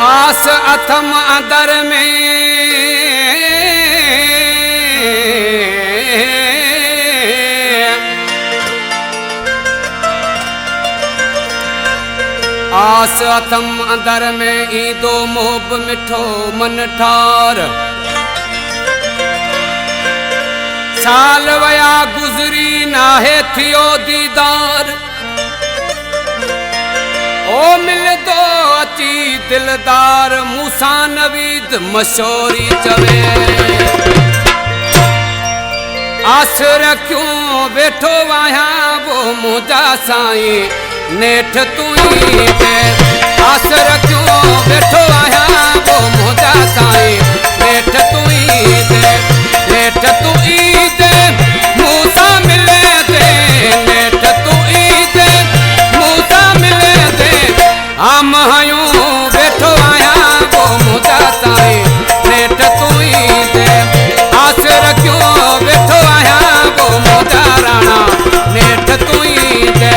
आस अथम अंदर में आस अथम अंदर में ईंदो मोब मिठो मन ठार साल वया गुज़री नाहे थियो दीदार ओ मिलदो अची दिलदार मूसा नवीद मशोरी चवे आस रखियो वेठो आया वो मुझा साईं नेठ तुई दे आस रखियो वेठो आया वो मुझा साईं नेठ तुई दे नेठ तुई दे मूसा मिले दे नेठ तुई दे मूसा मिले दे हम हयूं वेठो आया वो मुझा साईं नेठ तुई दे आस रखियो वेठो आया वो मुझा राणा नेठ तुई दे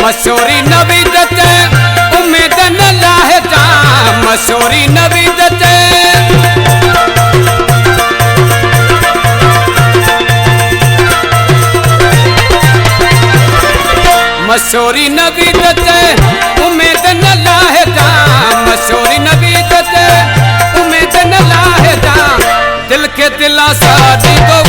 मशोरी नवीद ते उम्मीद न लाहे जा मशोरी नवीद ते मशोरी नवीद ते उम्मीद न लाहे जा मशोरी नवीद ते उम्मीद न लाहे जा दिल के दिलासा दी दो